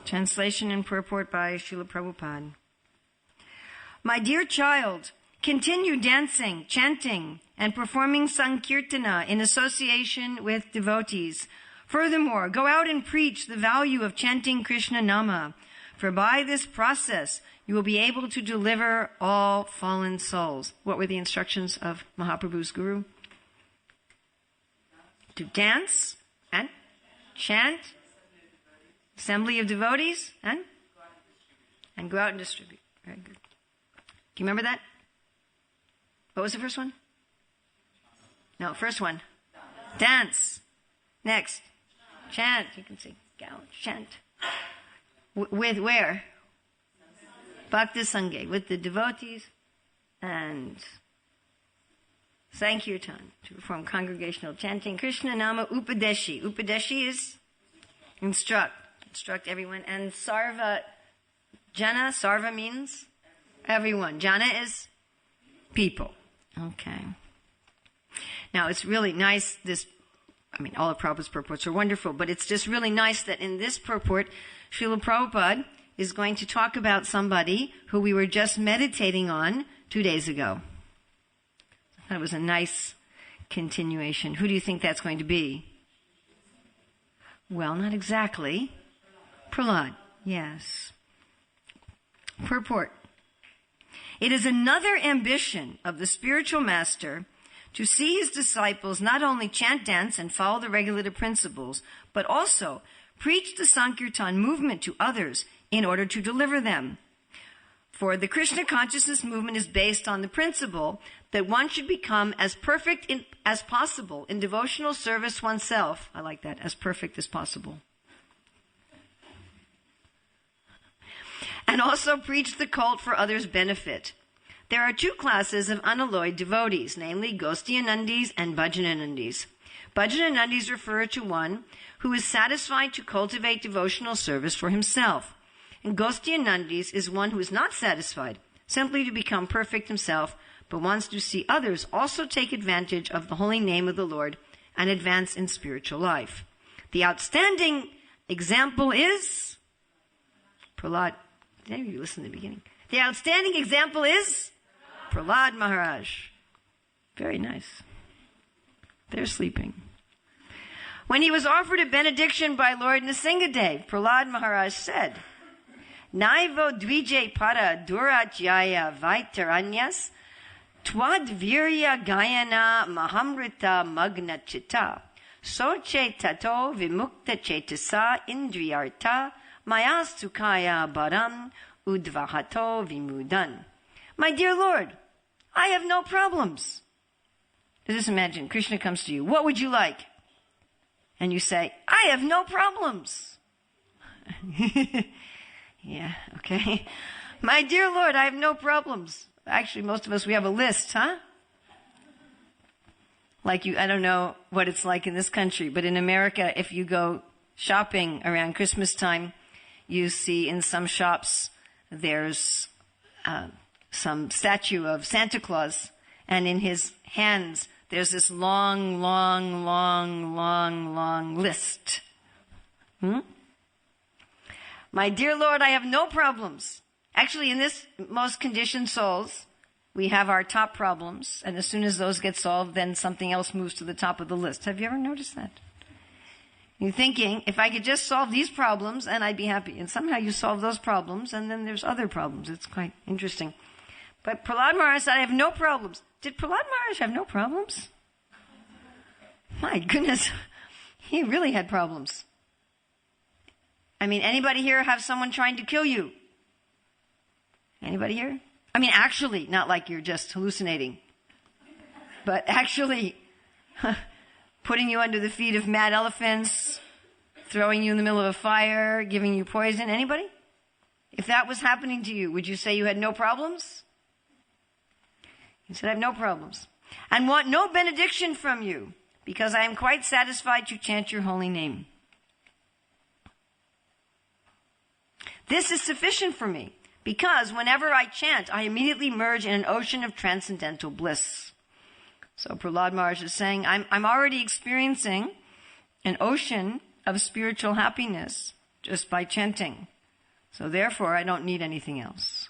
Translation and purport by Srila Prabhupada. My dear child, continue dancing, chanting, and performing Sankirtana in association with devotees. Furthermore, go out and preach the value of chanting Krishna Nama, for by this process you will be able to deliver all fallen souls. What were the instructions of Mahaprabhu's guru? To dance and chant, assembly of devotees, and go out and distribute. Very good. Do you remember that? What was the first one? No, first one. Dance. Next. Chant. You can see. Go, chant. With where? Bhakti Sangha. With the devotees. And Sankirtan. To perform congregational chanting. Krishna Nama Upadeshi. Upadeshi is instruct. Instruct everyone. And Sarva Jana. Sarva means everyone. Jana is people. Okay. Now, it's really nice, all of Prabhupada's purports are wonderful, but it's just really nice that in this purport, Srila Prabhupada is going to talk about somebody who we were just meditating on 2 days ago. That was a nice continuation. Who do you think that's going to be? Well, not exactly. Prahlad. Yes. Purport. It is another ambition of the spiritual master to see his disciples not only chant, dance, and follow the regulative principles, but also preach the Sankirtan movement to others in order to deliver them. For the Krishna consciousness movement is based on the principle that one should become as perfect as possible in devotional service oneself. I like that, as perfect as possible. And also preach the cult for others' benefit. There are two classes of unalloyed devotees, namely Goshthiyanandis and Bhajananandis. Bhajananandis refer to one who is satisfied to cultivate devotional service for himself. And Goshthiyanandis is one who is not satisfied, simply to become perfect himself, but wants to see others also take advantage of the holy name of the Lord and advance in spiritual life. The outstanding example is Prahlad. Did you listen to the beginning? The outstanding example is Prahlad Maharaj. Very nice. They're sleeping. When he was offered a benediction by Lord Nrsingadev, Prahlad Maharaj said, Naivo dvije para durajaya vaitaranyas twadvirya gayana mahamrita magna chitta soche tato vimukta chetasa indriyarta mayastukaya baram udvahato vimudan. My dear Lord, I have no problems. Just imagine, Krishna comes to you. What would you like? And you say, I have no problems. Yeah, okay. My dear Lord, I have no problems. Actually, most of us, we have a list, huh? Like I don't know what it's like in this country, but in America, if you go shopping around Christmas time, you see in some shops, there's some statue of Santa Claus, and in his hands, there's this long list. My dear Lord, I have no problems. Actually, in this most conditioned souls, we have our top problems, and as soon as those get solved, then something else moves to the top of the list. Have you ever noticed that? You're thinking, if I could just solve these problems, and I'd be happy. And somehow you solve those problems, and then there's other problems. It's quite interesting. But Prahlad Maharaj said, I have no problems. Did Prahlad Maharaj have no problems? My goodness. He really had problems. I mean, anybody here have someone trying to kill you? Anybody here? I mean, actually, not like you're just hallucinating, but actually putting you under the feet of mad elephants, throwing you in the middle of a fire, giving you poison. Anybody? If that was happening to you, would you say you had no problems? He said, I have no problems. And want no benediction from you, because I am quite satisfied to chant your holy name. This is sufficient for me, because whenever I chant, I immediately merge in an ocean of transcendental bliss. So Prahlad Maharaj is saying, I'm already experiencing an ocean of spiritual happiness just by chanting. So therefore, I don't need anything else.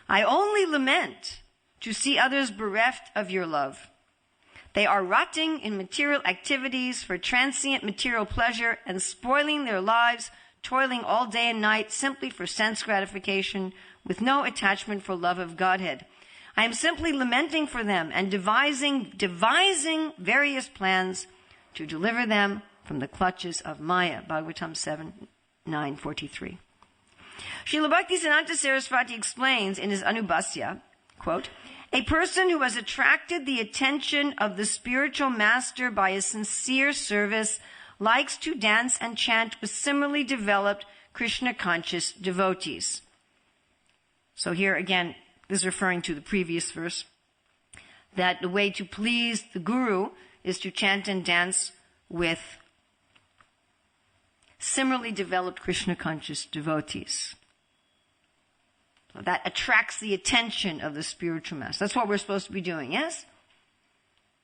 I only lament to see others bereft of your love. They are rotting in material activities for transient material pleasure and spoiling their lives, toiling all day and night simply for sense gratification with no attachment for love of Godhead. I am simply lamenting for them and devising various plans to deliver them from the clutches of Maya. Bhagavatam 7:9-43. Srila Bhaktisiddhanta Saraswati explains in his Anubhasya, quote, a person who has attracted the attention of the spiritual master by a sincere service likes to dance and chant with similarly developed Krishna-conscious devotees. So here again, this is referring to the previous verse, that the way to please the guru is to chant and dance with similarly developed Krishna-conscious devotees. So that attracts the attention of the spiritual master. That's what we're supposed to be doing, yes?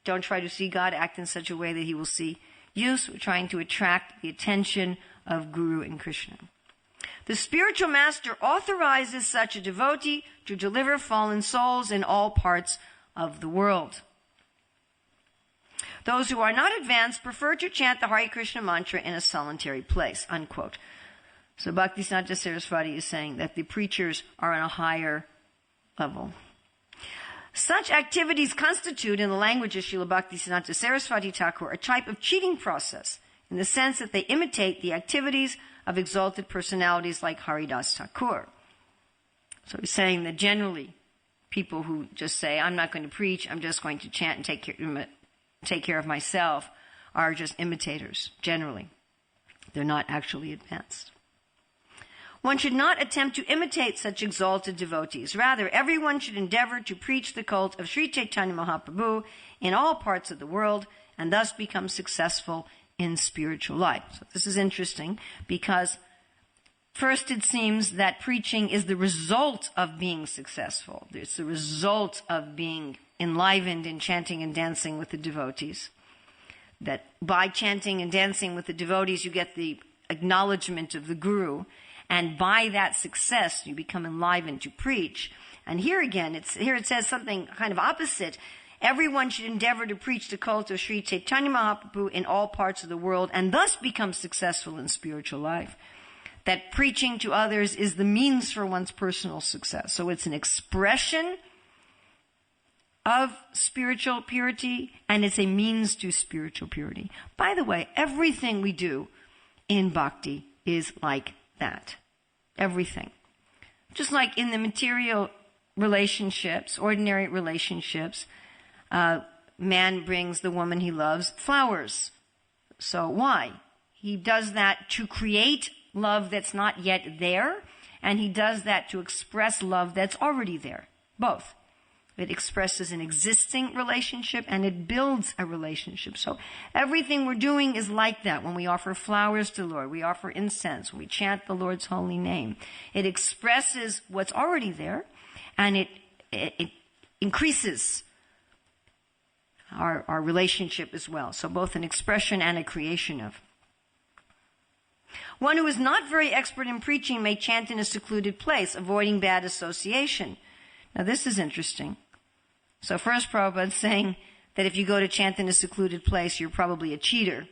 Don't try to see God act in such a way that he will see you. So we're trying to attract the attention of Guru and Krishna. The spiritual master authorizes such a devotee to deliver fallen souls in all parts of the world. Those who are not advanced prefer to chant the Hare Krishna mantra in a solitary place, unquote. So Bhaktisiddhanta Saraswati is saying that the preachers are on a higher level. Such activities constitute, in the language of Srila Bhaktisiddhanta Saraswati Thakur, a type of cheating process, in the sense that they imitate the activities of exalted personalities like Haridas Thakur. So he's saying that generally, people who just say, I'm not going to preach, I'm just going to chant and take care of myself, are just imitators, generally. They're not actually advanced. One should not attempt to imitate such exalted devotees. Rather, everyone should endeavor to preach the cult of Sri Chaitanya Mahaprabhu in all parts of the world and thus become successful in spiritual life. So this is interesting because first it seems that preaching is the result of being successful. It's the result of being enlivened in chanting and dancing with the devotees. That by chanting and dancing with the devotees, you get the acknowledgement of the guru. And by that success, you become enlivened to preach. And here again, here it says something kind of opposite. Everyone should endeavor to preach the cult of Sri Chaitanya Mahaprabhu in all parts of the world and thus become successful in spiritual life. That preaching to others is the means for one's personal success. So it's an expression of spiritual purity and it's a means to spiritual purity. By the way, everything we do in bhakti is like that. Everything. Just like in the material relationships, ordinary relationships, man brings the woman he loves flowers. So why? He does that to create love that's not yet there, and he does that to express love that's already there. Both. It expresses an existing relationship and it builds a relationship. So everything we're doing is like that. When we offer flowers to the Lord, we offer incense, we chant the Lord's holy name. It expresses what's already there and it increases our relationship as well. So both an expression and a creation of. One who is not very expert in preaching may chant in a secluded place, avoiding bad association. Now this is interesting. So first Prabhupada is saying that if you go to chant in a secluded place, you're probably a cheater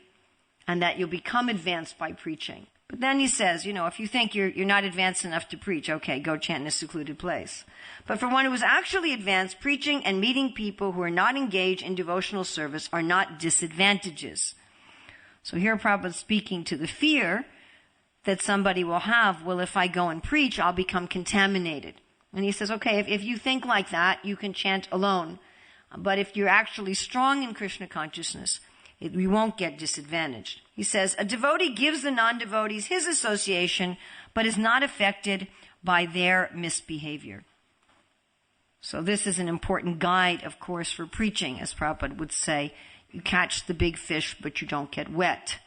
and that you'll become advanced by preaching. But then he says, if you think you're not advanced enough to preach, okay, go chant in a secluded place. But for one who is actually advanced, preaching and meeting people who are not engaged in devotional service are not disadvantages. So here Prabhupada is speaking to the fear that somebody will have, well, if I go and preach, I'll become contaminated. And he says, okay, if you think like that, you can chant alone. But if you're actually strong in Krishna consciousness, you won't get disadvantaged. He says, a devotee gives the non-devotees his association, but is not affected by their misbehavior. So this is an important guide, of course, for preaching, as Prabhupada would say. You catch the big fish, but you don't get wet.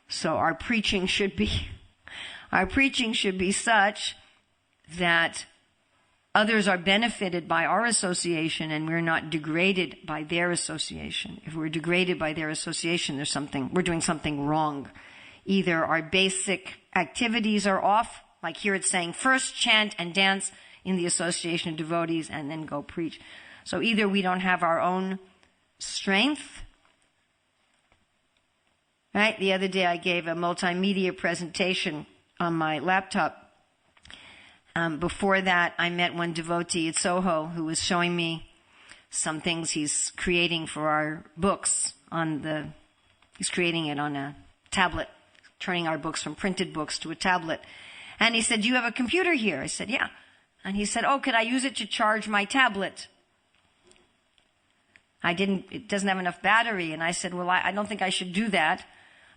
So our preaching should be such that others are benefited by our association and we're not degraded by their association. If we're degraded by their association, we're doing something wrong either our basic activities are off, like here it's saying first chant and dance in the association of devotees and then go preach. So either we don't have our own strength, right? The other day I gave a multimedia presentation on my laptop. Before that, I met one devotee at Soho who was showing me some things he's creating for our books he's creating it on a tablet, turning our books from printed books to a tablet. And he said, "Do you have a computer here?" I said, "Yeah." And he said, "Oh, could I use it to charge my tablet?" It doesn't have enough battery. And I said, "Well, I don't think I should do that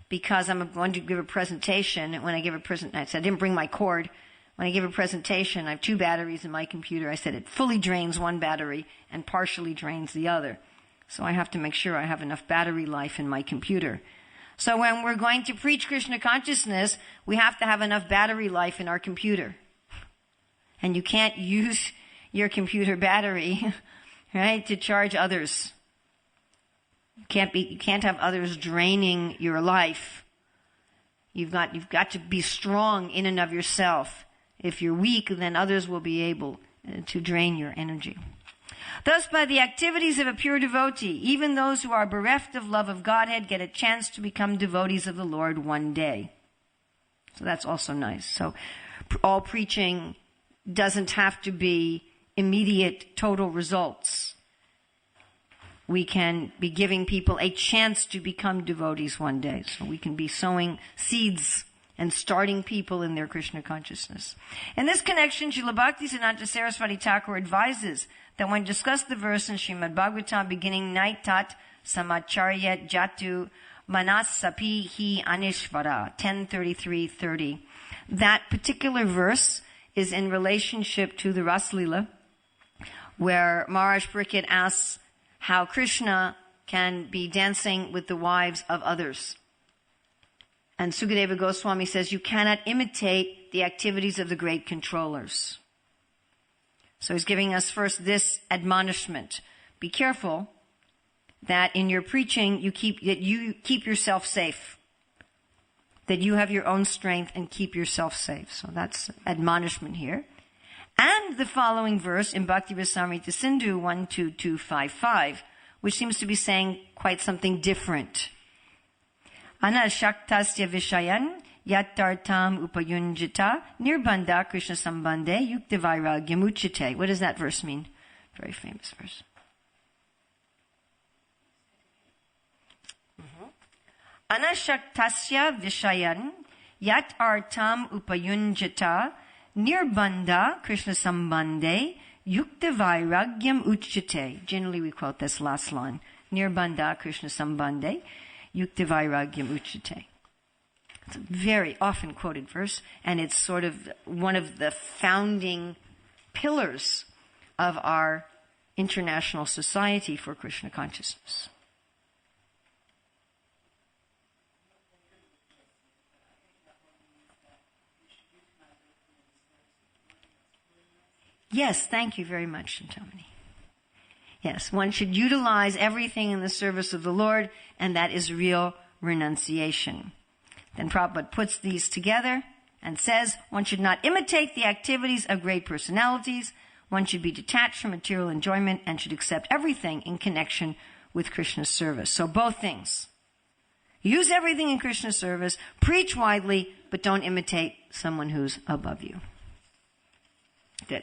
because I'm going to give a presentation." And when I give a presentation, I said, I didn't bring my cord. When I give a presentation, I have 2 batteries in my computer. I said it fully drains one battery and partially drains the other. So I have to make sure I have enough battery life in my computer. So when we're going to preach Krishna consciousness, we have to have enough battery life in our computer. And you can't use your computer battery, right, to charge others. You can't have others draining your life. You've got to be strong in and of yourself. If you're weak, then others will be able to drain your energy. Thus, by the activities of a pure devotee, even those who are bereft of love of Godhead get a chance to become devotees of the Lord one day. So that's also nice. So all preaching doesn't have to be immediate total results. We can be giving people a chance to become devotees one day. So we can be sowing seeds and starting people in their Krishna consciousness. In this connection, Srila Bhaktisiddhanta Saraswati Thakur advises that when discussed the verse in Srimad Bhagavatam beginning Naitat Samacharyat Jatu Manasapi Hi Anishvara 10:33-30, that particular verse is in relationship to the Ras Lila, where Maharaj Parikshit asks how Krishna can be dancing with the wives of others. And Sukadeva Goswami says you cannot imitate the activities of the great controllers. So he's giving us first this admonishment. Be careful that in your preaching you keep yourself safe. That you have your own strength and keep yourself safe. So that's admonishment here. And the following verse in Bhakti Rasamrita Sindhu 12255, which seems to be saying quite something different. Anashaktasya vishayan yattartam upayunjita nirbandha krishna sambandhe yukta vairagyamuchite. What does that verse mean? Very famous verse. Anashaktasya vishayan yattartam upayunjita nirbandha krishna sambandhe yukta vairagyam uchite. Generally we quote this last line. Nirbandha krishna sambandhe yukta vairagyam uchite. It's a very often quoted verse, and it's sort of one of the founding pillars of our International Society for Krishna Consciousness. Yes, thank you very much, Chintamani. Yes, one should utilize everything in the service of the Lord, and that is real renunciation. Then Prabhupada puts these together and says, one should not imitate the activities of great personalities. One should be detached from material enjoyment and should accept everything in connection with Krishna's service. So both things. Use everything in Krishna's service, preach widely, but don't imitate someone who's above you.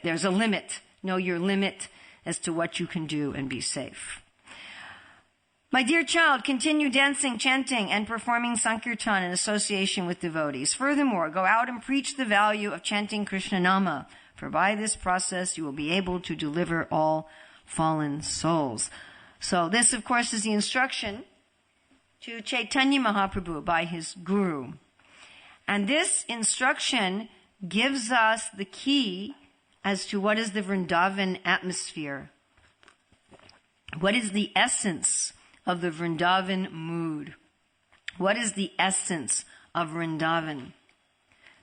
There's a limit. Know your limit as to what you can do and be safe. My dear child, continue dancing, chanting, and performing Sankirtan in association with devotees. Furthermore, go out and preach the value of chanting Krishna Nama, for by this process you will be able to deliver all fallen souls. So this, of course, is the instruction to Chaitanya Mahaprabhu by his guru. And this instruction gives us the key as to what is the Vrindavan atmosphere. What is the essence of the Vrindavan mood? What is the essence of Vrindavan?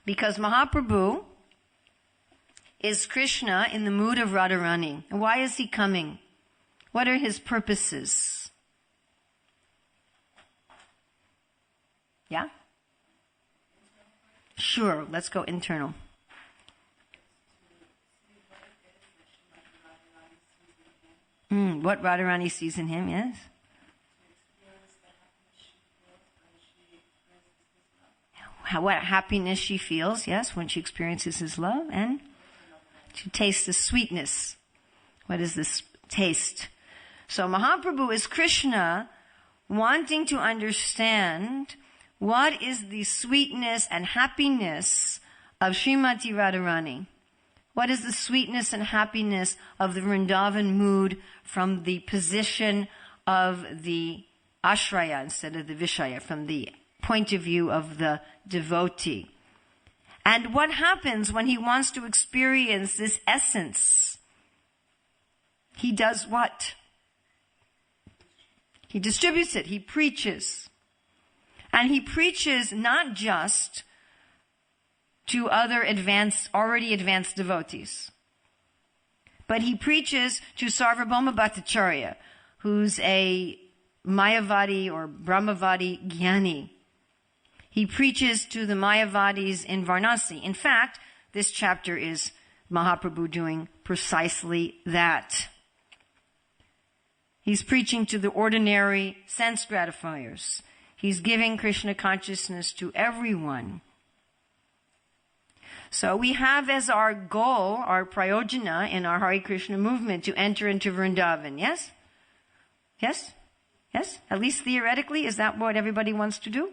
Because Mahaprabhu is Krishna in the mood of Radharani. And why is he coming? What are his purposes? Yeah? Sure, let's go internal. What Radharani sees in him, yes? What happiness she feels, yes, when she experiences his love, and to taste the sweetness. What is this taste? So Mahaprabhu is Krishna wanting to understand what is the sweetness and happiness of Srimati Radharani. What is the sweetness and happiness of the Vrindavan mood from the position of the ashraya instead of the vishaya, from the point of view of the devotee? And what happens when he wants to experience this essence? He does what? He distributes it. He preaches. And he preaches not just to other already advanced devotees, but he preaches to Sarvabhauma Bhattacharya, who's a Mayavadi or Brahmavadi Jnani. He preaches to the Mayavadis in Varanasi. In fact, this chapter is Mahaprabhu doing precisely that. He's preaching to the ordinary sense gratifiers. He's giving Krishna consciousness to everyone. So we have as our goal, our prayojana in our Hare Krishna movement to enter into Vrindavan, yes? Yes? Yes? At least theoretically, is that what everybody wants to do?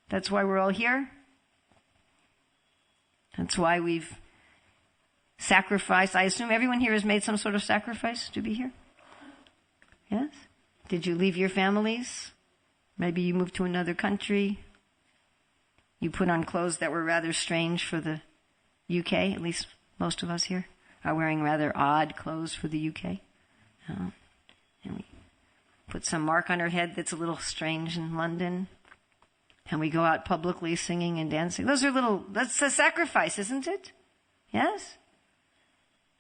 That's why we're all here? That's why we've sacrificed. I assume everyone here has made some sort of sacrifice to be here? Yes? Did you leave your families? Maybe you moved to another country. You put on clothes that were rather strange for the UK. At least most of us here are wearing rather odd clothes for the UK. And we put some mark on our head that's a little strange in London. And we go out publicly singing and dancing. That's a sacrifice, isn't it? Yes?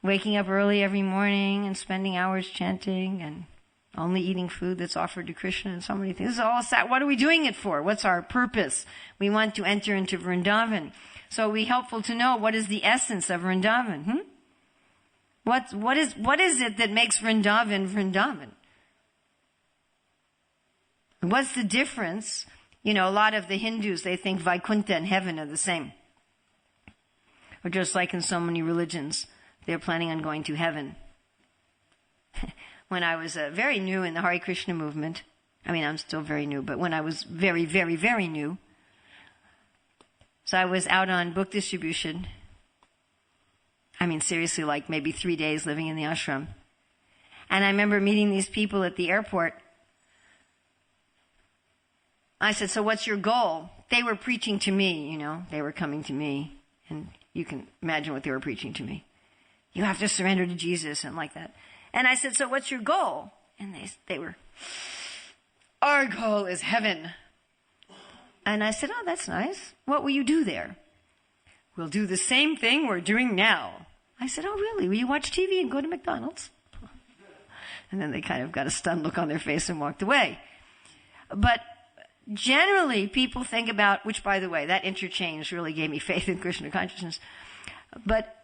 Waking up early every morning and spending hours chanting and only eating food that's offered to Krishna and so many things. This is all what are we doing it for? What's our purpose? We want to enter into Vrindavan. So it would be helpful to know what is the essence of Vrindavan. What is it that makes Vrindavan Vrindavan? What's the difference? A lot of the Hindus, they think Vaikuntha and heaven are the same. Or just like in so many religions, they're planning on going to heaven. When I was very new in the Hare Krishna movement, I'm still very new, but when I was very, very, very new, so I was out on book distribution. Seriously, like maybe 3 days living in the ashram. And I remember meeting these people at the airport. I said, so what's your goal? They were preaching to me, they were coming to me. And you can imagine what they were preaching to me. You have to surrender to Jesus and like that. And I said, so what's your goal? And they were, our goal is heaven. And I said, oh, that's nice. What will you do there? We'll do the same thing we're doing now. I said, oh, really? Will you watch TV and go to McDonald's? And then they kind of got a stunned look on their face and walked away. But generally, people think about, which, by the way, that interchange really gave me faith in Krishna consciousness. But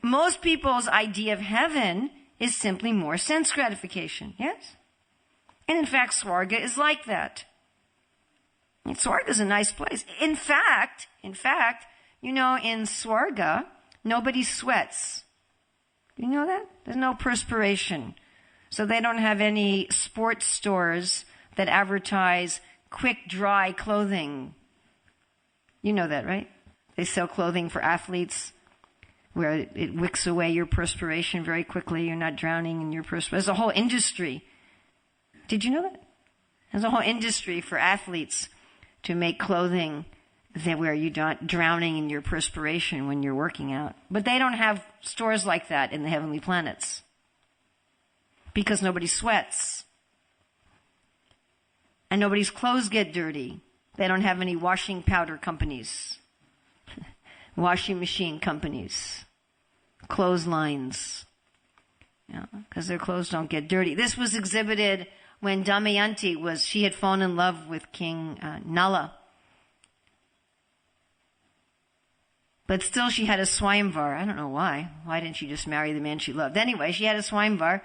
most people's idea of heaven is simply more sense gratification, yes? And in fact, Swarga is like that. Swarga is a nice place. In fact, in Swarga, nobody sweats. You know that? There's no perspiration. So they don't have any sports stores that advertise quick, dry clothing. You know that, right? They sell clothing for athletes where it wicks away your perspiration very quickly. You're not drowning in your perspiration. There's a whole industry. Did you know that? There's a whole industry for athletes to make clothing where you're not drowning in your perspiration when you're working out. But they don't have stores like that in the heavenly planets because nobody sweats. And nobody's clothes get dirty. They don't have any washing powder companies, washing machine companies, clotheslines, because their clothes don't get dirty. This was exhibited when Damayanti she had fallen in love with King Nala. But still she had a Swayamvar. I don't know why. Why didn't she just marry the man she loved? Anyway, she had a Swayamvar.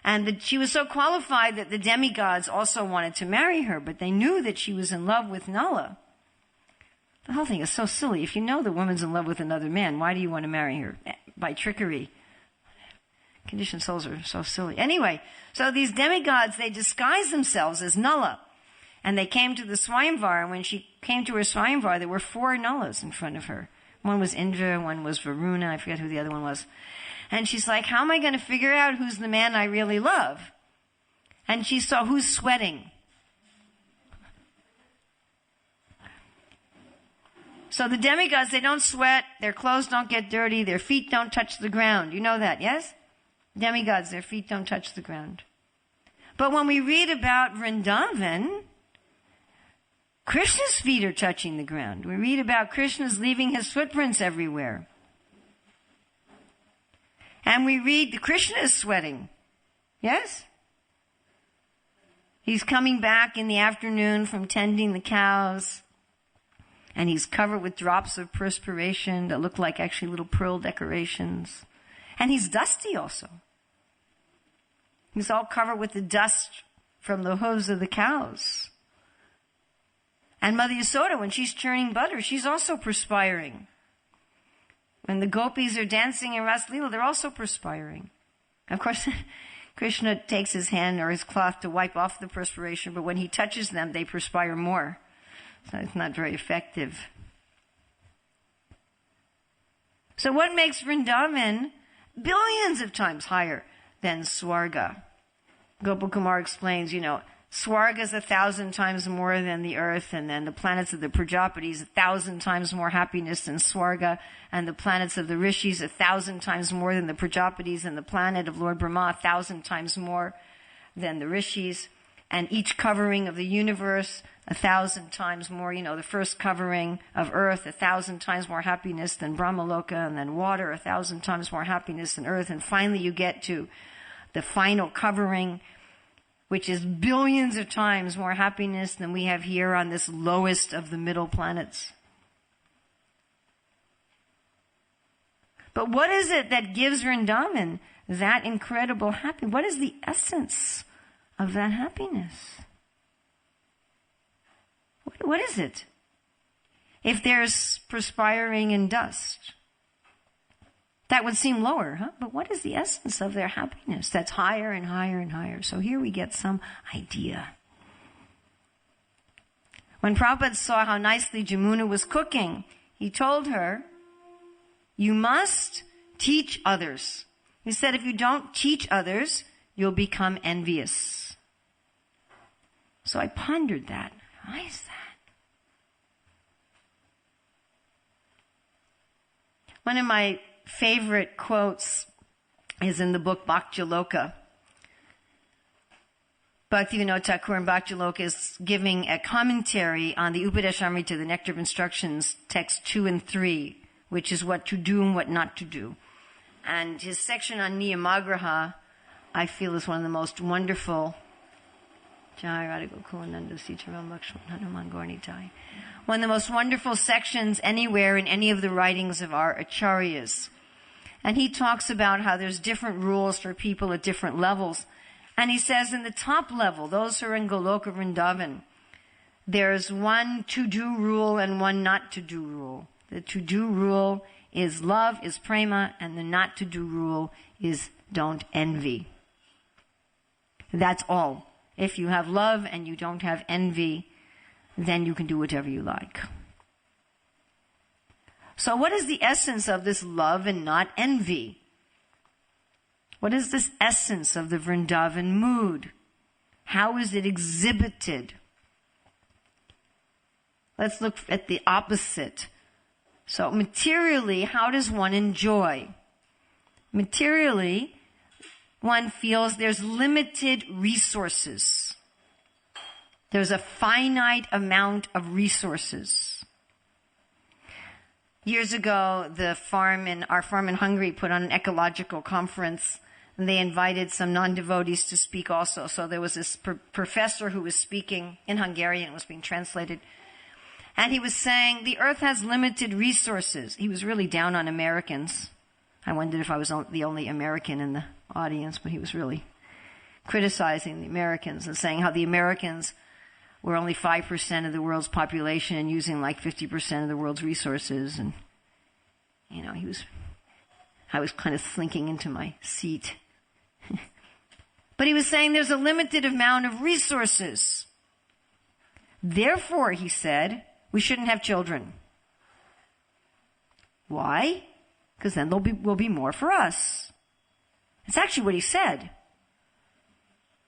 And she was so qualified that the demigods also wanted to marry her, but they knew that she was in love with Nala. The whole thing is so silly. If you know the woman's in love with another man, why do you want to marry her? By trickery. Conditioned souls are so silly. Anyway, so these demigods, they disguised themselves as Nala. And they came to the Swayamvar, and when she came to her Swayamvar, there were 4 Nalas in front of her. One was Indra, one was Varuna, I forget who the other one was. And she's like, how am I going to figure out who's the man I really love? And she saw who's sweating. So the demigods, they don't sweat, their clothes don't get dirty, their feet don't touch the ground. You know that, yes? Demigods, their feet don't touch the ground. But when we read about Vrindavan, Krishna's feet are touching the ground. We read about Krishna's leaving his footprints everywhere. And we read that Krishna is sweating. Yes? He's coming back in the afternoon from tending the cows. And he's covered with drops of perspiration that look like actually little pearl decorations. And he's dusty also. He's all covered with the dust from the hooves of the cows. And Mother Yasoda, when she's churning butter, she's also perspiring. When the gopis are dancing in Ras Leela, they're also perspiring. Of course, Krishna takes his hand or his cloth to wipe off the perspiration, but when he touches them, they perspire more. So it's not very effective. So what makes Vrindavan billions of times higher than Swarga? Gopal explains, Swarga is 1,000 times more than the earth, and then the planets of the Prajapatis 1,000 times more happiness than Swarga, and the planets of the Rishis 1,000 times more than the Prajapatis, and the planet of Lord Brahma 1,000 times more than the Rishis, and each covering of the universe 1,000 times more. The first covering of earth 1,000 times more happiness than Brahmaloka, and then water 1,000 times more happiness than earth, and finally you get to the final covering, which is billions of times more happiness than we have here on this lowest of the middle planets. But what is it that gives Vrindavan that incredible happiness? What is the essence of that happiness? What is it? If there's perspiring and dust, that would seem lower, huh? But what is the essence of their happiness that's higher and higher and higher? So here we get some idea. When Prabhupada saw how nicely Jamuna was cooking, he told her, you must teach others. He said, if you don't teach others, you'll become envious. So I pondered that. Why is that? One of my favorite quotes is in the book Bhakti-loka. Bhaktivinoda Thakur and Bhakti-loka is giving a commentary on the Upadeshamrita, the Nectar of Instructions, text 2 and 3, which is what to do and what not to do. And his section on Niyamagraha, I feel, is one of the most wonderful. One of the most wonderful sections anywhere in any of the writings of our acharyas. And he talks about how there's different rules for people at different levels. And he says in the top level, those who are in Goloka Vrindavan, there's one to-do rule and one not-to-do rule. The to-do rule is love, is prema, and the not-to-do rule is don't envy. That's all. If you have love and you don't have envy, then you can do whatever you like. So what is the essence of this love and not envy? What is this essence of the Vrindavan mood? How is it exhibited? Let's look at the opposite. So materially, how does one enjoy? Materially, one feels there's limited resources. There's a finite amount of resources. Years ago, our farm in Hungary put on an ecological conference, and they invited some non-devotees to speak also. So there was this professor who was speaking in Hungarian, it was being translated. And he was saying, the earth has limited resources. He was really down on Americans. I wondered if I was the only American in the audience, but he was really criticizing the Americans and saying how the Americans were only 5% of the world's population and using like 50% of the world's resources. And, I was kind of slinking into my seat. But he was saying there's a limited amount of resources. Therefore, he said, we shouldn't have children. Why? Because then will be more for us. It's actually what he said.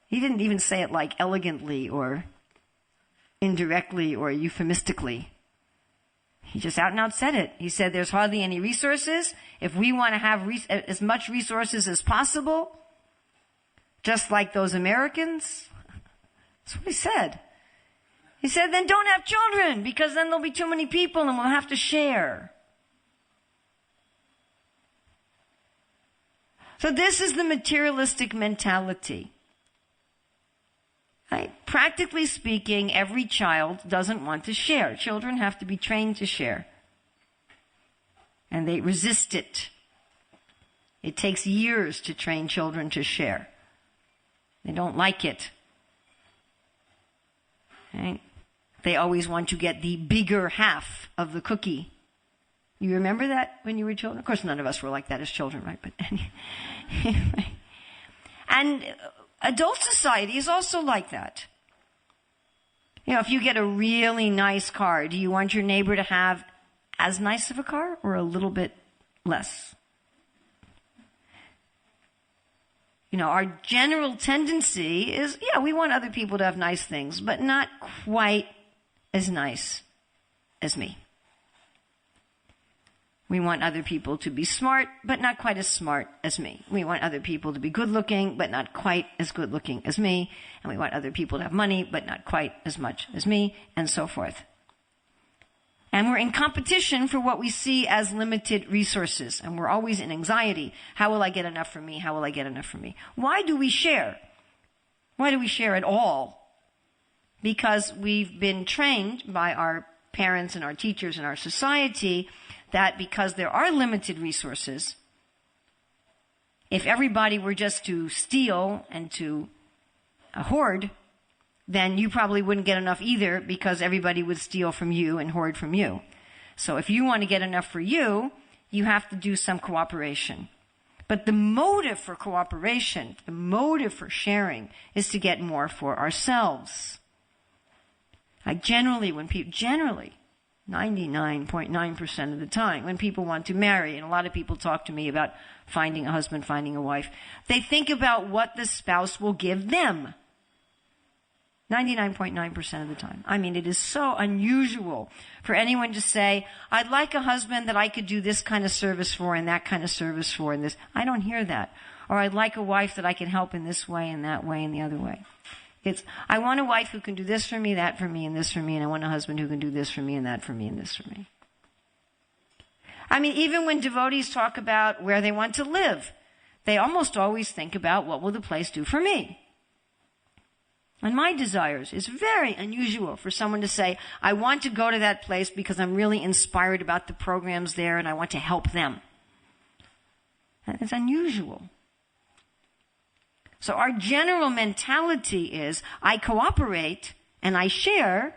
He didn't even say it like elegantly or indirectly or euphemistically. He just out and out said it. He said there's hardly any resources. If we want to have as much resources as possible, just like those Americans, that's what he said. He said, then don't have children, because then there'll be too many people and we'll have to share. So this is the materialistic mentality. Right? Practically speaking, every child doesn't want to share. Children have to be trained to share. And they resist it. It takes years to train children to share. They don't like it. Right? They always want to get the bigger half of the cookie. You remember that when you were children? Of course, none of us were like that as children, right? But anyway. And adult society is also like that. If you get a really nice car, do you want your neighbor to have as nice of a car or a little bit less? Our general tendency is, we want other people to have nice things, but not quite as nice as me. We want other people to be smart, but not quite as smart as me. We want other people to be good looking, but not quite as good looking as me. And we want other people to have money, but not quite as much as me, and so forth. And we're in competition for what we see as limited resources. And we're always in anxiety. How will I get enough for me? How will I get enough for me? Why do we share? Why do we share at all? Because we've been trained by our parents and our teachers and our society that because there are limited resources, if everybody were just to steal and to hoard, then you probably wouldn't get enough either, because everybody would steal from you and hoard from you. So if you want to get enough for you, you have to do some cooperation. But the motive for cooperation, the motive for sharing, is to get more for ourselves. Generally, 99.9% of the time, when people want to marry, and a lot of people talk to me about finding a husband, finding a wife, they think about what the spouse will give them. 99.9% of the time. It is so unusual for anyone to say, I'd like a husband that I could do this kind of service for and that kind of service for and this. I don't hear that. Or I'd like a wife that I can help in this way and that way and the other way. I want a wife who can do this for me, that for me, and this for me, and I want a husband who can do this for me and that for me and this for me. Even when devotees talk about where they want to live, they almost always think about what will the place do for me. And my desires is very unusual for someone to say, I want to go to that place because I'm really inspired about the programs there and I want to help them. It's unusual. So our general mentality is, I cooperate and I share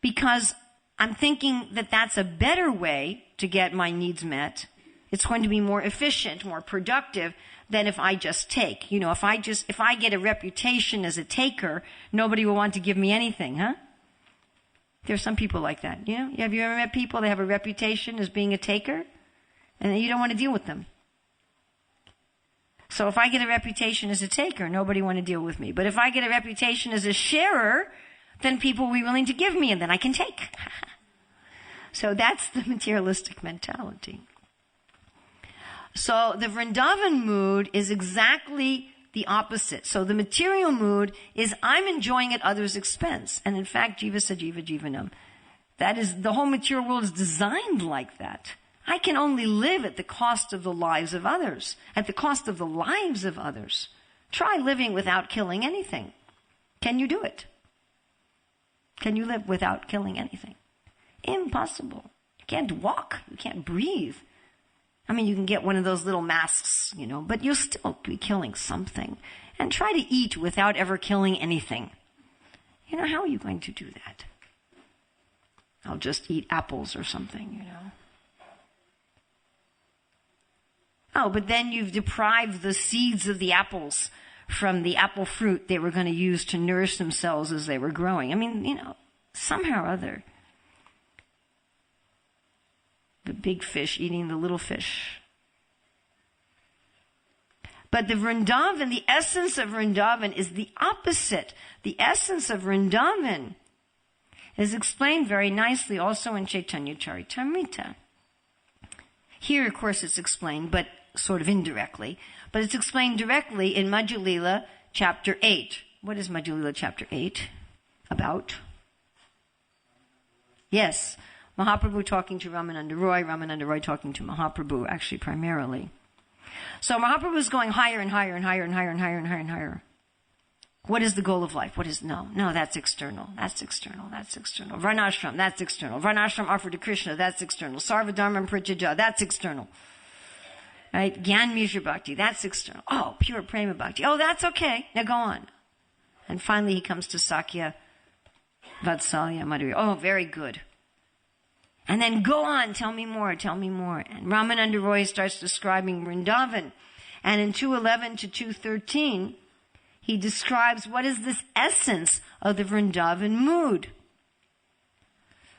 because I'm thinking that that's a better way to get my needs met. It's going to be more efficient, more productive than if I just take. If I get a reputation as a taker, nobody will want to give me anything, huh? There's some people like that. Have you ever met people that have a reputation as being a taker? And you don't want to deal with them. So if I get a reputation as a taker, nobody want to deal with me. But if I get a reputation as a sharer, then people will be willing to give me and then I can take. So that's the materialistic mentality. So the Vrindavan mood is exactly the opposite. So the material mood is I'm enjoying at others' expense. And in fact, Jiva Sajiva Jivanam. That is, the whole material world is designed like that. I can only live at the cost of the lives of others. At the cost of the lives of others. Try living without killing anything. Can you do it? Can you live without killing anything? Impossible. You can't walk. You can't breathe. I mean, you can get one of those little masks, but you'll still be killing something. And try to eat without ever killing anything. How are you going to do that? I'll just eat apples or something, Oh, but then you've deprived the seeds of the apples from the apple fruit they were going to use to nourish themselves as they were growing. I mean, somehow or other. The big fish eating the little fish. But the Vrindavan, the essence of Vrindavan is the opposite. The essence of Vrindavan is explained very nicely also in Chaitanya Charitamrita. Here, of course, it's explained, but sort of indirectly. But it's explained directly in Madhya Lila chapter 8. What is Madhya Lila chapter 8 about? Yes, Mahaprabhu talking to Ramananda Roy talking to Mahaprabhu, actually primarily. So Mahaprabhu is going higher and higher and higher and higher and higher and higher and higher. What is the goal of life? No, that's external. That's external. That's external. Varnashram, that's external. Varnashram offered to Krishna, that's external. Sarvadharma Prityaja, that's external. Right? Gyan Mishra Bhakti, that's external. Oh, pure Prema Bhakti. Oh, that's okay. Now go on. And finally he comes to Sakya, Vatsalya, Madhurya. Oh, very good. And then go on, tell me more, tell me more. And Ramananda Roy starts describing Vrindavan. And in 2:11 to 2:13, he describes what is this essence of the Vrindavan mood.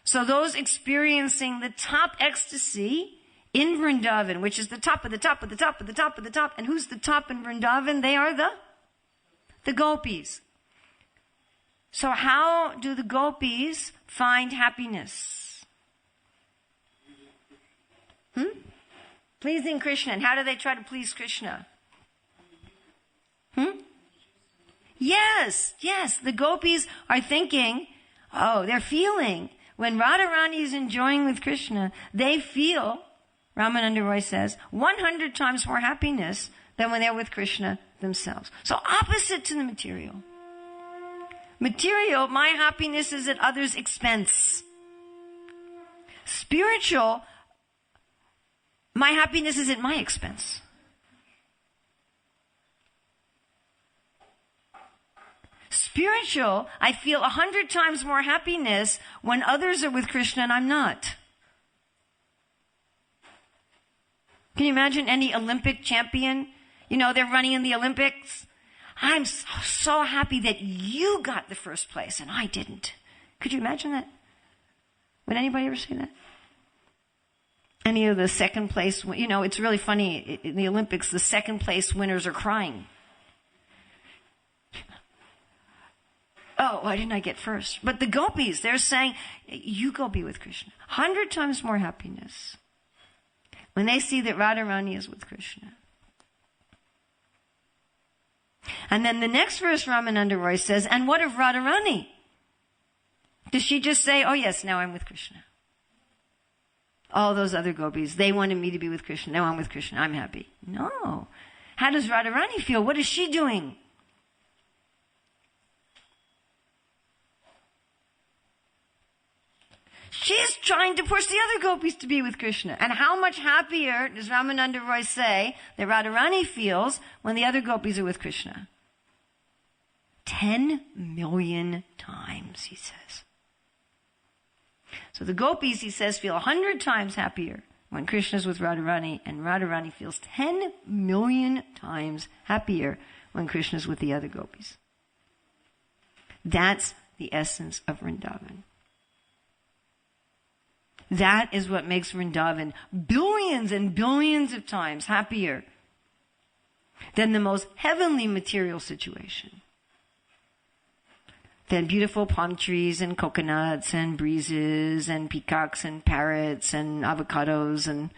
So those experiencing the top ecstasy in Vrindavan, which is the top of the top of the top of the top of the top. And who's the top in Vrindavan? They are the gopis. So how do the gopis find happiness? Pleasing Krishna. And how do they try to please Krishna? Yes. The gopis are thinking, they're feeling. When Radharani is enjoying with Krishna, they feel, Ramananda Roy says, 100 times more happiness than when they're with Krishna themselves. So opposite to the material. Material, my happiness is at others' expense. Spiritual, my happiness is at my expense. Spiritual, I feel 100 times more happiness when others are with Krishna and I'm not. Can you imagine any Olympic champion? They're running in the Olympics. I'm so happy that you got the first place and I didn't. Could you imagine that? Would anybody ever say that? Any of the second place, it's really funny. In the Olympics, the second place winners are crying. Oh, why didn't I get first? But the gopis, they're saying, you go be with Krishna. 100 times more happiness when they see that Radharani is with Krishna. And then the next verse, Ramananda Roy says, and what of Radharani? Does she just say, oh yes, now I'm with Krishna? All those other gopis, they wanted me to be with Krishna. Now I'm with Krishna. I'm happy. No. How does Radharani feel? What is she doing? She's trying to push the other gopis to be with Krishna. And how much happier does Ramananda Roy say that Radharani feels when the other gopis are with Krishna? 10 million times, he says. So the gopis, he says, feel 100 times happier when Krishna's with Radharani, and Radharani feels 10 million times happier when Krishna's with the other gopis. That's the essence of Vrindavan. That is what makes Vrindavan billions and billions of times happier than the most heavenly material situation. Than beautiful palm trees and coconuts and breezes and peacocks and parrots and avocados and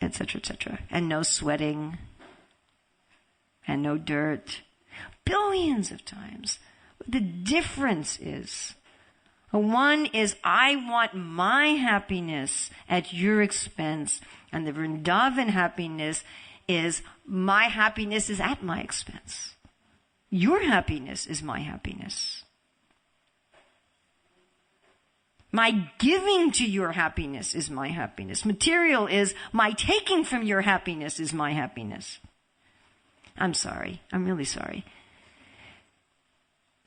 etc., etc. And no sweating and no dirt. Billions of times. The difference is, one is I want my happiness at your expense, and the Vrindavan happiness is my happiness is at my expense. Your happiness is my happiness. My giving to your happiness is my happiness. Material is my taking from your happiness is my happiness. I'm sorry. I'm really sorry.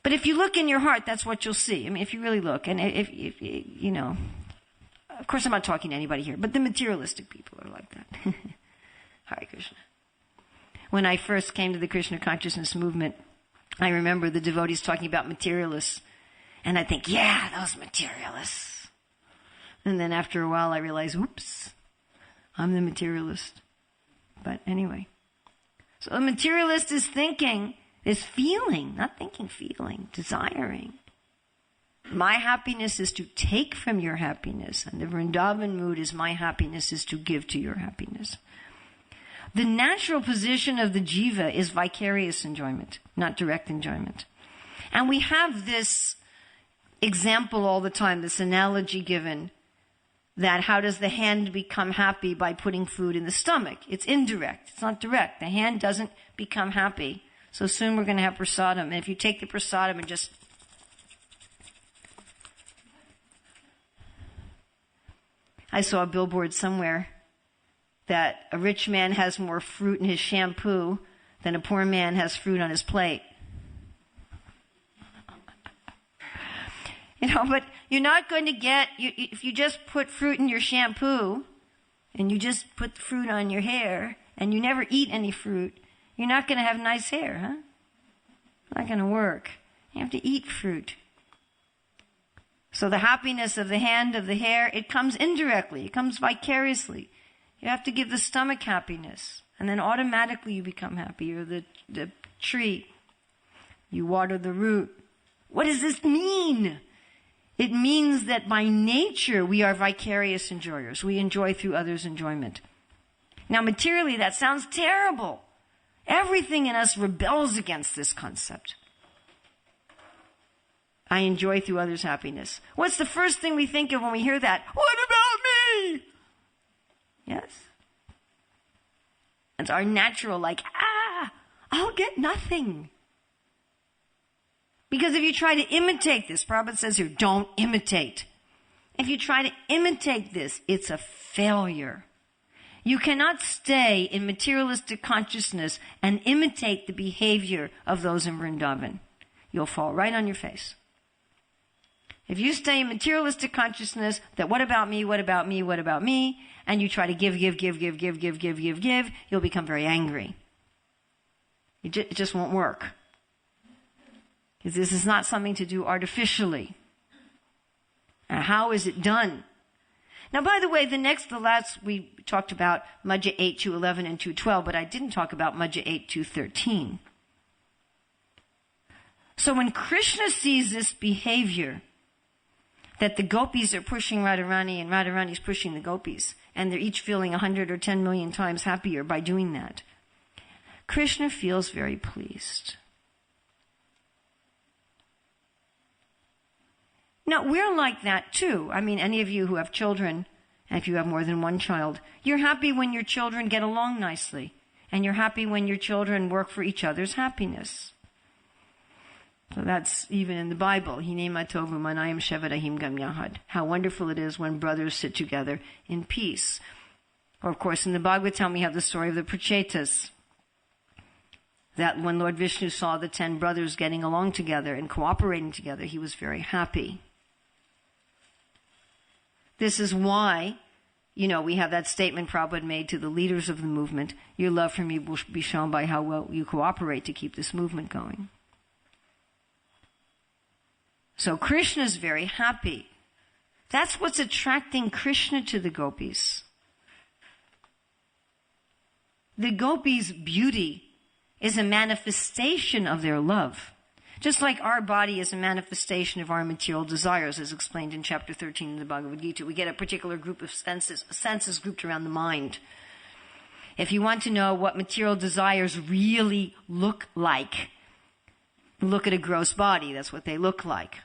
But if you look in your heart, that's what you'll see. I mean, if you really look, and if you know, of course I'm not talking to anybody here, but the materialistic people are like that. Hare Krishna. When I first came to the Krishna consciousness movement, I remember the devotees talking about materialists. And I think, yeah, those materialists. And then after a while I realized, oops, I'm the materialist. But anyway. So the materialist is thinking, is feeling, not thinking, feeling, desiring. My happiness is to take from your happiness. And the Vrindavan mood is my happiness is to give to your happiness. The natural position of the jiva is vicarious enjoyment, not direct enjoyment. And we have this example all the time, this analogy given, that how does the hand become happy by putting food in the stomach? It's indirect. It's not direct. The hand doesn't become happy. So soon we're going to have prasadam. And if you take the prasadam and just... I saw a billboard somewhere that a rich man has more fruit in his shampoo than a poor man has fruit on his plate. You know, but you're not going to get, if you just put fruit in your shampoo and you just put the fruit on your hair and you never eat any fruit, you're not going to have nice hair, huh? Not going to work. You have to eat fruit. So the happiness of the hand, of the hair, it comes indirectly. It comes vicariously. You have to give the stomach happiness. And then automatically you become happy. You're the tree. You water the root. What does this mean? It means that by nature we are vicarious enjoyers. We enjoy through others' enjoyment. Now materially that sounds terrible. Everything in us rebels against this concept. I enjoy through others' happiness. What's the first thing we think of when we hear that? What about me? Yes? It's our natural like, I'll get nothing. Because if you try to imitate this, Prabhupada says here, don't imitate. If you try to imitate this, it's a failure. You cannot stay in materialistic consciousness and imitate the behavior of those in Vrindavan. You'll fall right on your face. If you stay in materialistic consciousness, that what about me, what about me, what about me, and you try to give, you'll become very angry. It just won't work. Because this is not something to do artificially. And how is it done? Now, by the way, we talked about Madhya 8, 211, and 212, but I didn't talk about Madhya 8, 213. So when Krishna sees this behavior, that the gopis are pushing Radharani and Radharani is pushing the gopis, and they're each feeling 100 or 10 million times happier by doing that, Krishna feels very pleased. Now, we're like that too. I mean, any of you who have children, and if you have more than one child, you're happy when your children get along nicely. And you're happy when your children work for each other's happiness. So that's even in the Bible. Hine matovu manayam shevadahim gam yahad. How wonderful it is when brothers sit together in peace. Or, of course, in the Bhagavatam, we have the story of the Prachetas. That when Lord Vishnu saw the 10 brothers getting along together and cooperating together, he was very happy. This is why, we have that statement Prabhupada made to the leaders of the movement. Your love for me will be shown by how well you cooperate to keep this movement going. So Krishna's very happy. That's what's attracting Krishna to the gopis. The gopis' beauty is a manifestation of their love. Just like our body is a manifestation of our material desires, as explained in chapter 13 of the Bhagavad Gita. We get a particular group of senses grouped around the mind. If you want to know what material desires really look like, look at a gross body. That's what they look like.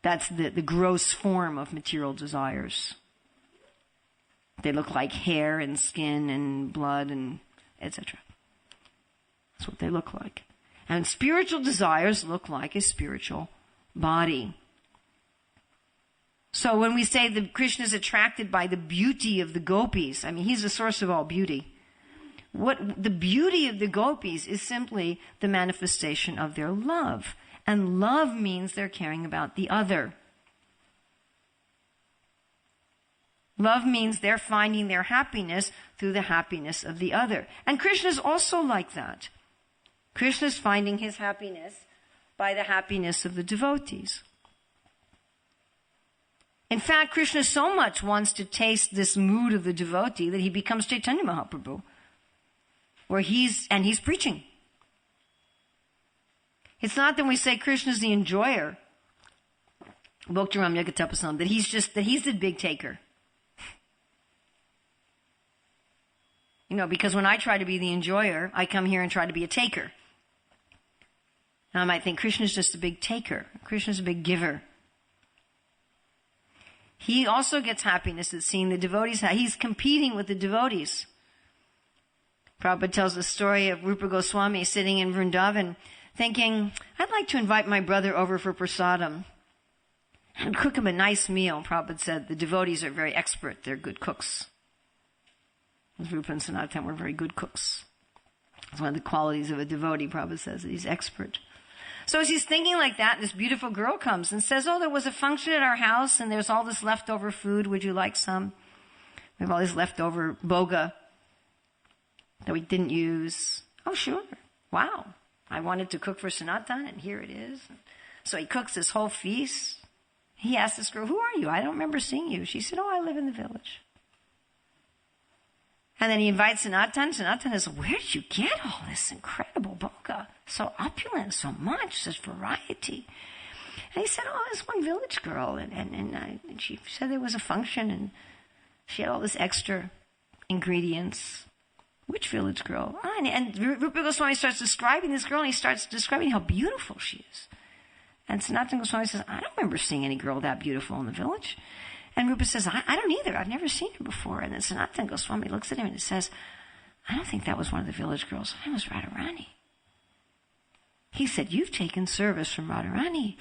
That's the gross form of material desires. They look like hair and skin and blood and etc. That's what they look like. And spiritual desires look like a spiritual body. So when we say that Krishna is attracted by the beauty of the gopis, I mean, he's the source of all beauty. What the beauty of the gopis is simply the manifestation of their love. And love means they're caring about the other. Love means they're finding their happiness through the happiness of the other. And Krishna's also like that. Krishna's finding his happiness by the happiness of the devotees. In fact, Krishna so much wants to taste this mood of the devotee that he becomes Chaitanya Mahaprabhu, where he's preaching. It's not that we say Krishna's the enjoyer, Bhaktiram Yagatapasam, that he's the big taker. Because when I try to be the enjoyer, I come here and try to be a taker. And I might think Krishna's just a big taker. Krishna's a big giver. He also gets happiness at seeing the devotees. He's competing with the devotees. Prabhupada tells the story of Rupa Goswami sitting in Vrindavan thinking, I'd like to invite my brother over for prasadam and cook him a nice meal. Prabhupada said the devotees are very expert. They're good cooks. Rupa and Sanatan were very good cooks. It's one of the qualities of a devotee, Prabhupada says, that he's expert. So as he's thinking like that, this beautiful girl comes and says, there was a function at our house and there's all this leftover food. Would you like some? We have all this leftover boga that we didn't use. Oh, sure. Wow. I wanted to cook for Sanatan and here it is. So he cooks this whole feast. He asked this girl, who are you? I don't remember seeing you. She said, I live in the village. And then he invites Sanatan. Sanatan says, where did you get all this incredible boga? So opulent, so much, such variety. And he said, this one village girl. And she said there was a function and she had all this extra ingredients. Which village girl? And Rupa Goswami starts describing this girl and he starts describing how beautiful she is. And Sanatana Goswami says, I don't remember seeing any girl that beautiful in the village. And Rupa says, I don't either. I've never seen her before. And then Sanatana Goswami looks at him and says, I don't think that was one of the village girls. I was Radharani. He said, you've taken service from Radharani.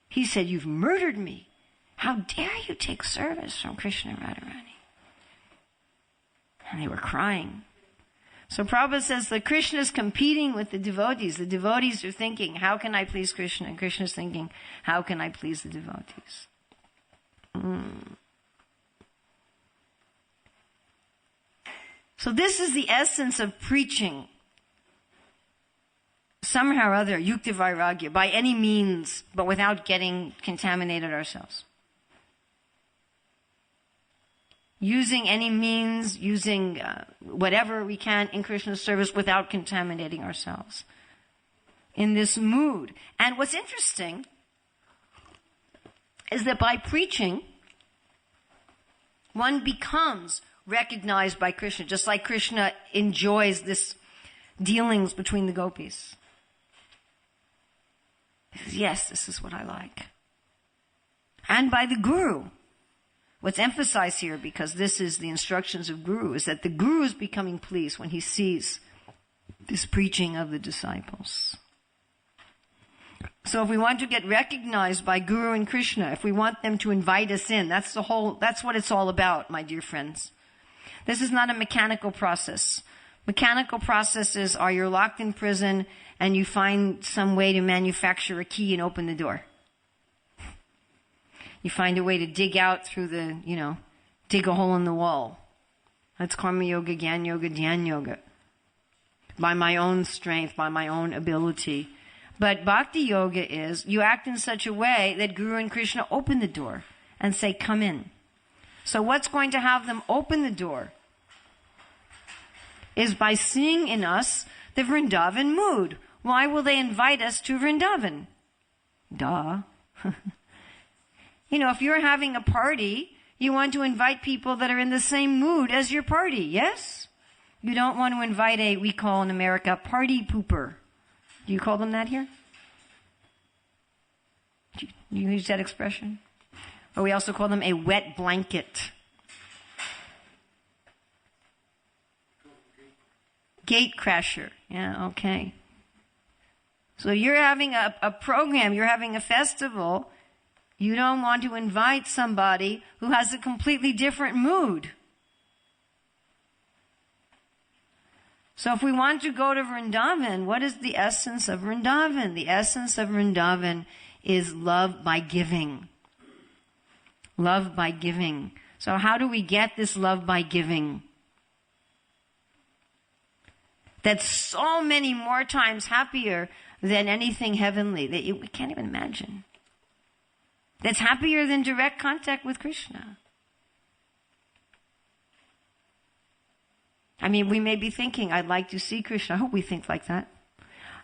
He said, you've murdered me. How dare you take service from Krishna and Radharani? And they were crying. So Prabhupada says that Krishna is competing with the devotees. The devotees are thinking, how can I please Krishna? And Krishna is thinking, how can I please the devotees? So this is the essence of preaching. Somehow or other, yukta vairagya, by any means, but without getting contaminated ourselves. Using any means, using whatever we can in Krishna's service without contaminating ourselves. In this mood. And what's interesting is that by preaching, one becomes recognized by Krishna, just like Krishna enjoys this dealings between the gopis. He says, yes, this is what I like. And by the Guru. What's emphasized here, because this is the instructions of Guru, is that the Guru is becoming pleased when he sees this preaching of the disciples. So if we want to get recognized by Guru and Krishna, if we want them to invite us in, that's what it's all about, my dear friends. This is not a mechanical process. Mechanical processes are you're locked in prison and you find some way to manufacture a key and open the door. You find a way to dig out through dig a hole in the wall. That's karma yoga, gyan yoga, dhyan yoga. By my own strength, by my own ability. But bhakti yoga is you act in such a way that Guru and Krishna open the door and say, come in. So what's going to have them open the door is by seeing in us the Vrindavan mood. Why will they invite us to Vrindavan? Duh. If you're having a party, you want to invite people that are in the same mood as your party, yes? You don't want to invite we call in America, party pooper. Do you call them that here? Do you use that expression? Or we also call them a wet blanket. Gate crasher. Yeah, okay. So you're having a program, you're having a festival. You don't want to invite somebody who has a completely different mood. So if we want to go to Vrindavan, what is the essence of Vrindavan? The essence of Vrindavan is love by giving. Love by giving. So how do we get this love by giving? That's so many more times happier than anything heavenly that we can't even imagine. That's happier than direct contact with Krishna. I mean, we may be thinking, I'd like to see Krishna. I hope we think like that.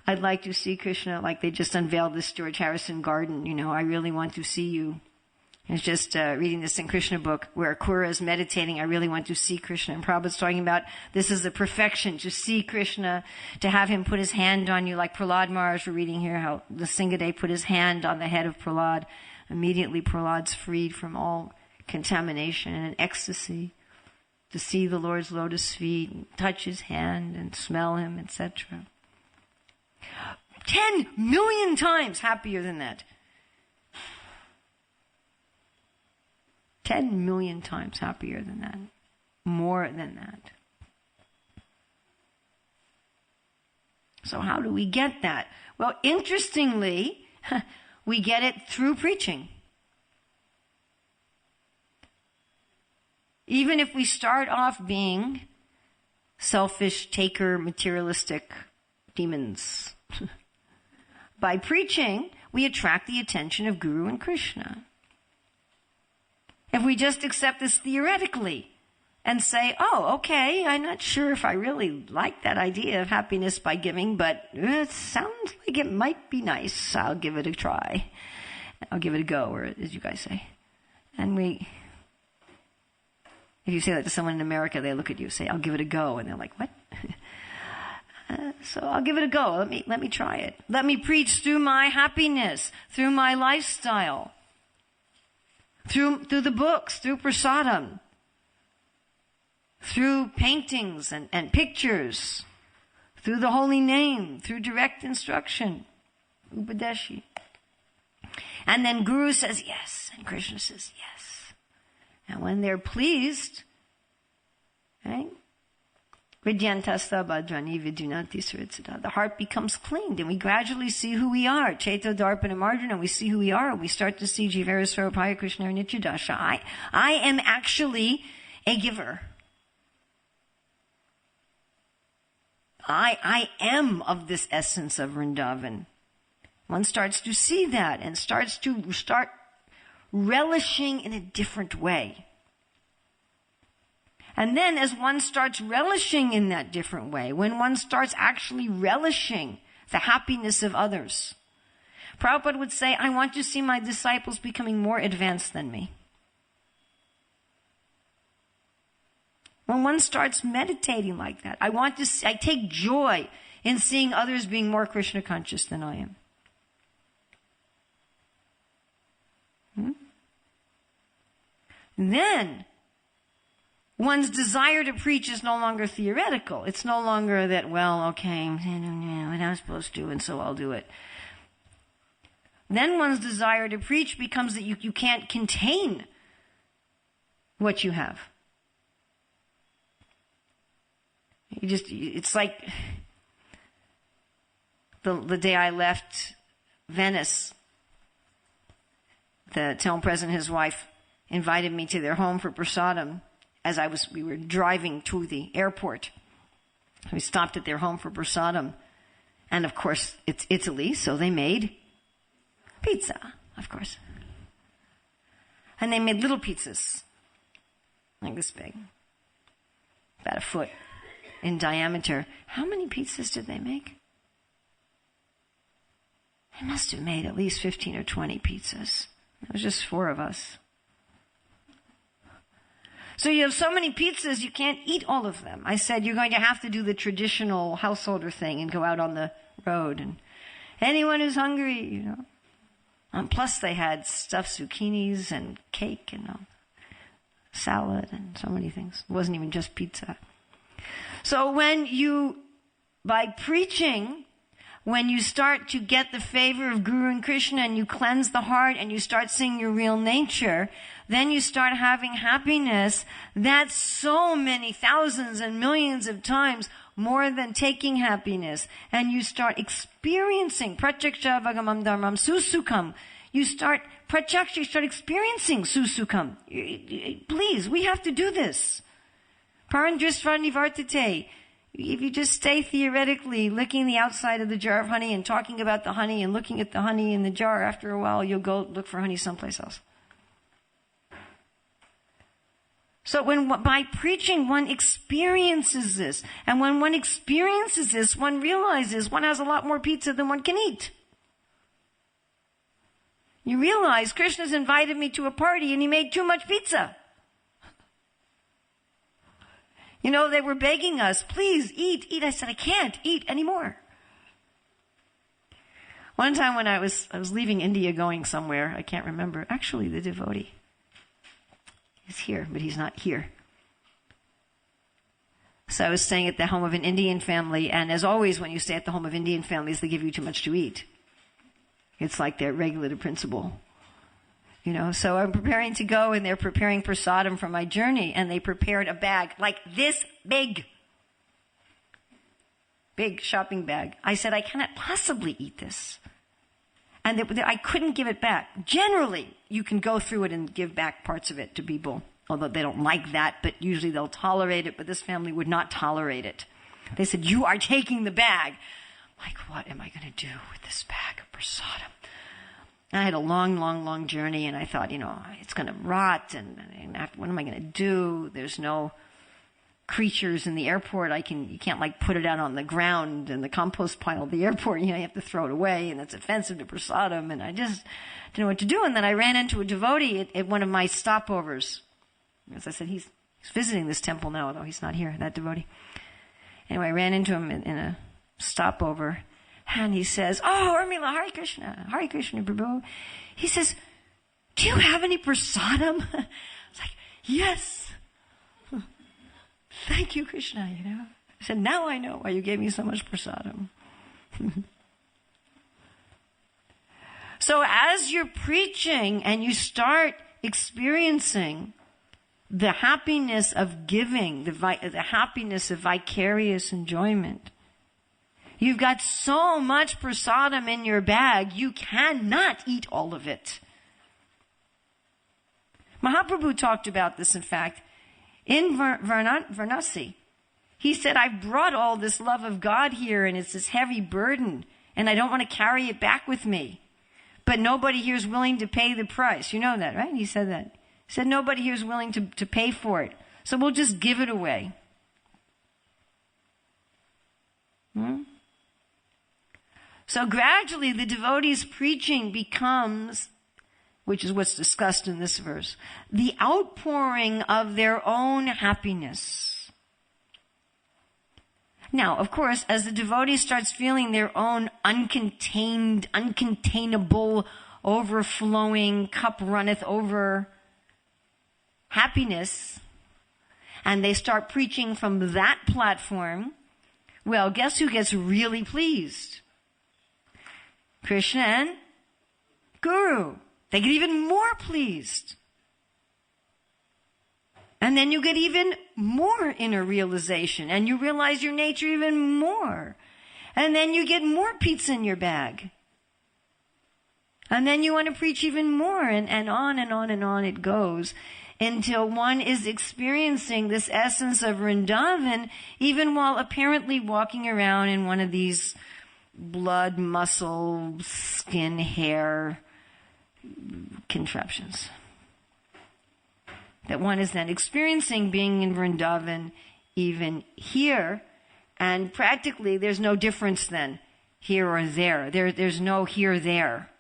I'd like to see Krishna like they just unveiled this George Harrison garden. I really want to see you. I was just reading this in Krishna book where Akura is meditating. I really want to see Krishna. And Prabhupada's talking about this is the perfection, to see Krishna, to have him put his hand on you, like Prahlad Maharaj. We're reading here how the Singhadev put his hand on the head of Prahlad. Immediately Prahlad's freed from all contamination and ecstasy. To see the Lord's lotus feet, and touch his hand and smell him, etc. 10 million times happier than that. 10 million times happier than that. More than that. So how do we get that? Well, interestingly, we get it through preaching. Even if we start off being selfish, taker, materialistic demons. By preaching, we attract the attention of Guru and Krishna. If we just accept this theoretically and say, oh, okay, I'm not sure if I really like that idea of happiness by giving, but it sounds like it might be nice. I'll give it a try. I'll give it a go, or as you guys say. And if you say that to someone in America, they look at you and say, I'll give it a go. And they're like, what? So I'll give it a go. Let me try it. Let me preach through my happiness, through my lifestyle, through the books, through prasadam, through paintings and pictures, through the holy name, through direct instruction, upadeshi. And then Guru says yes, and Krishna says yes. And when they're pleased, right? Vidyantasta bhadrani vidunati suritzada. The heart becomes cleaned, and we gradually see who we are. Chaito Darpana Marjana, we see who we are. We start to see Jivera Swarupaya Krishna Nityadasha. I am actually a giver. I am of this essence of Vrindavan. One starts to see that and starts relishing in a different way. And then as one starts relishing in that different way, when one starts actually relishing the happiness of others, Prabhupada would say, I want to see my disciples becoming more advanced than me. When one starts meditating like that, I take joy in seeing others being more Krishna conscious than I am. And then, one's desire to preach is no longer theoretical. It's no longer that, well, okay, what I'm supposed to do, and so I'll do it. Then one's desire to preach becomes that you can't contain what you have. It's like the day I left Venice, the town president and his wife invited me to their home for prasadam as we were driving to the airport. We stopped at their home for prasadam. And of course, it's Italy, so they made pizza, of course. And they made little pizzas, like this big, about a foot in diameter. How many pizzas did they make? They must have made at least 15 or 20 pizzas. It was just 4 of us. So you have so many pizzas, you can't eat all of them. I said, you're going to have to do the traditional householder thing and go out on the road. And anyone who's hungry, And plus they had stuffed zucchinis and cake and salad and so many things. It wasn't even just pizza. So by preaching, when you start to get the favor of Guru and Krishna and you cleanse the heart and you start seeing your real nature, then you start having happiness that's so many thousands and millions of times more than taking happiness. And you start experiencing pratyaksha vagamam dharmam susukam. You start experiencing susukam. Please, we have to do this. Parandrisva nivartate. If you just stay theoretically licking the outside of the jar of honey and talking about the honey and looking at the honey in the jar, after a while you'll go look for honey someplace else. So by preaching, one experiences this. And when one experiences this, one realizes one has a lot more pizza than one can eat. You realize Krishna's invited me to a party and he made too much pizza. You know, they were begging us, please eat. I said, I can't eat anymore. One time when I was leaving India going somewhere, I can't remember. Actually, the devotee is here, but he's not here. So I was staying at the home of an Indian family, and as always, when you stay at the home of Indian families, they give you too much to eat. It's like their regulative principle. You know, so I'm preparing to go, and they're preparing prasadam for my journey, and they prepared a bag like this big shopping bag. I said, I cannot possibly eat this. And I couldn't give it back. Generally, you can go through it and give back parts of it to people, although they don't like that, but usually they'll tolerate it, but this family would not tolerate it. They said, you are taking the bag. I'm like, what am I going to do with this bag of prasadam? I had a long journey, and I thought, you know, it's going to rot, and what am I going to do? There's no creatures in the airport. You can't like put it out on the ground in the compost pile of the airport. You know, you have to throw it away, and it's offensive to prasadam, and I just didn't know what to do. And then I ran into a devotee at one of my stopovers. As I said, he's visiting this temple now, although he's not here, that devotee. Anyway, I ran into him in a stopover. And he says, oh, Urmila, Hare Krishna, Prabhu. He says, do you have any prasadam? I was like, yes. Thank you, Krishna, you know. I said, now I know why you gave me so much prasadam. So as you're preaching and you start experiencing the happiness of giving, the happiness of vicarious enjoyment, you've got so much prasadam in your bag, you cannot eat all of it. Mahaprabhu talked about this, in fact, in Varanasi. He said, I've brought all this love of God here, and it's this heavy burden, and I don't want to carry it back with me. But nobody here is willing to pay the price. You know that, right? He said that. He said, nobody here is willing to pay for it. So we'll just give it away. So gradually the devotee's preaching becomes, which is what's discussed in this verse, the outpouring of their own happiness. Now, of course, as the devotee starts feeling their own uncontainable, overflowing, cup runneth over happiness, and they start preaching from that platform, well, guess who gets really pleased? Krishna and Guru. They get even more pleased. And then you get even more inner realization, and you realize your nature even more. And then you get more pizza in your bag. And then you want to preach even more, and on and on and on it goes, until one is experiencing this essence of Vrindavan, even while apparently walking around in one of these blood, muscle, skin, hair contraptions. That one is then experiencing being in Vrindavan even here, and practically there's no difference then, here or there. There's no here, there.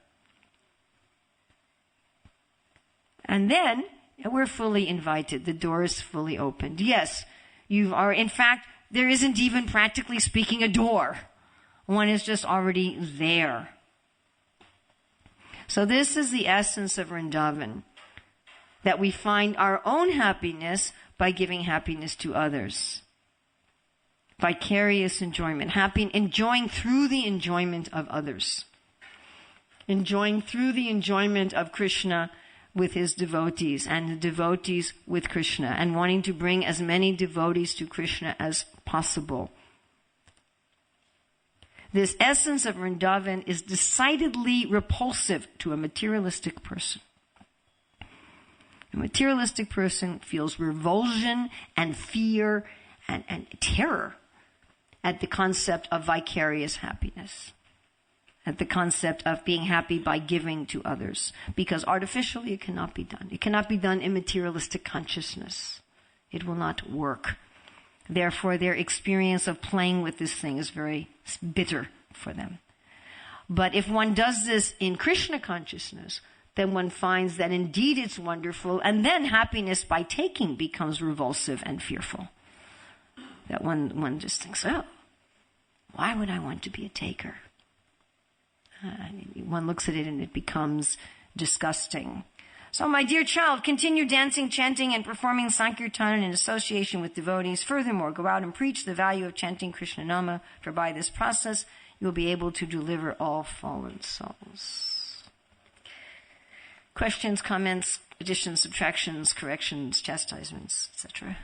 And then we're fully invited. The door is fully opened. Yes, you are. In fact, there isn't even, practically speaking, a door. One is just already there. So this is the essence of Vrindavan, that we find our own happiness by giving happiness to others. Vicarious enjoyment, happy, enjoying through the enjoyment of others. Enjoying through the enjoyment of Krishna with his devotees and the devotees with Krishna, and wanting to bring as many devotees to Krishna as possible. This essence of Vrindavan is decidedly repulsive to a materialistic person. A materialistic person feels revulsion and fear and terror at the concept of vicarious happiness, at the concept of being happy by giving to others, because artificially it cannot be done. It cannot be done in materialistic consciousness. It will not work. Therefore, their experience of playing with this thing is very bitter for them. But if one does this in Krishna consciousness, then one finds that indeed it's wonderful, and then happiness by taking becomes revulsive and fearful. That one just thinks, oh, why would I want to be a taker? One looks at it and it becomes disgusting. So, my dear child, continue dancing, chanting, and performing Sankirtan in association with devotees. Furthermore, go out and preach the value of chanting Krishna Nama, for by this process you will be able to deliver all fallen souls. Questions, comments, additions, subtractions, corrections, chastisements, etc.?